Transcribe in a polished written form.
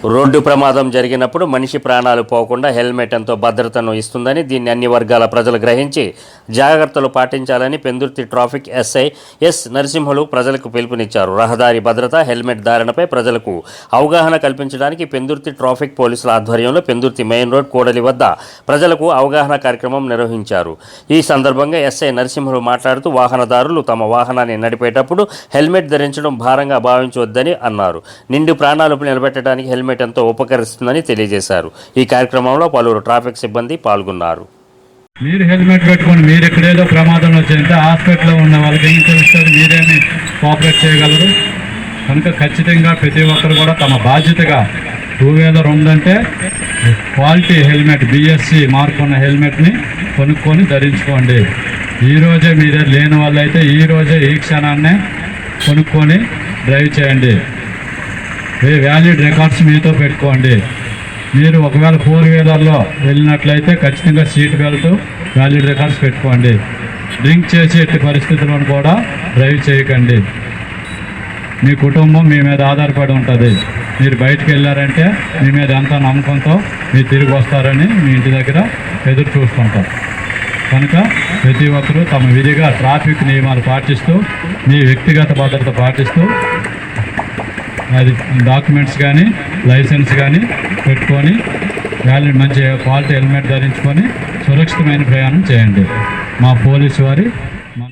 Road ప్రమాదం జరిగినప్పుడు మనిషి ప్రాణాలు పోకుండా హెల్మెట్ ఎంతో భద్రతను ఇస్తుందని, దీన్ని అన్ని వర్గాల ప్రజలు గ్రహించి జాగ్రత్తలు పాటించాలని Pendurthi traffic SI S Narasimhulu ప్రజలకు పిలుపునిచ్చారు. రహదారి భద్రత, హెల్మెట్ ధారణపై ప్రజలకు అవగాహన కల్పించడానికి పెందుర్తి ట్రాఫిక్ పోలీసుల ఆధ్వర్యంలో పెందుర్తి మెయిన్ రోడ్ కూడలి వద్ద ప్రజలకు అవగాహన కార్యక్రమం నిర్వహించారు. ఈ సందర్భంగా ఎస్ఐ నరసింహులు మాట్లాడుతూ వాహనదారులు తమ వాహనాన్ని నడిపేటప్పుడు హెల్మెట్ ధరించడం భారంగా భావించవద్దని అన్నారు. నిండు ప్రాణాలు నిలబెట్టడానికి హెల్మెట్ ఎంతో ఉపకరిస్తుందని తెలియజేశారు. ఈ కార్యక్రమంలో పలువురు ట్రాఫిక్ సిబ్బంది పాల్గొన్నారు. మీరు హెల్మెట్ పెట్టుకొని మీరు ఎక్కడేదో ప్రమాదం వచ్చిందంటే హాస్పిటల్లో ఉన్న వాళ్ళకి ఏం తెలుస్తుంది, మీరేమి కోఆపరేట్ చేయగలరు. కనుక ఖచ్చితంగా ప్రతి ఒక్కరు కూడా తమ బాధ్యతగా 2 వీలర్ ఉందంటే క్వాలిటీ హెల్మెట్, బిఎస్సి మార్క్ ఉన్న హెల్మెట్ని కొనుక్కొని ధరించుకోండి. ఈరోజే మీ దగ్గర లేని వాళ్ళైతే ఈరోజే ఈ క్షణాన్నే కొనుక్కొని డ్రైవ్ చేయండి. వ్యాలిడ్ రికార్డ్స్ మీతో పెట్టుకోండి. మీరు ఒకవేళ 4 వీలర్లో వెళ్ళినట్లయితే ఖచ్చితంగా సీట్ బెల్ట్, వ్యాలిడ్ రికార్డ్స్ పెట్టుకోండి. డ్రింక్ చేసి ఎట్టి పరిస్థితులను కూడా డ్రైవ్ చేయకండి. మీ కుటుంబం మీ మీద ఆధారపడి ఉంటుంది. మీరు బయటకు వెళ్ళారంటే మీ మీద ఎంత నమ్మకంతో మీరు తిరిగి వస్తారని మీ ఇంటి దగ్గర ఎదురు చూస్తుంటారు. కనుక ప్రతి ఒక్కరూ తమ విధిగా ట్రాఫిక్ నియమాలు పాటిస్తూ, మీ వ్యక్తిగత భద్రత పాటిస్తూ, అది డాక్యుమెంట్స్ కానీ లైసెన్స్ కానీ పెట్టుకొని వ్యాలిడ్ మంచి క్వాలిటీ హెల్మెట్ ధరించుకొని సురక్షితమైన ప్రయాణం చేయండి. మా పోలీసు వారి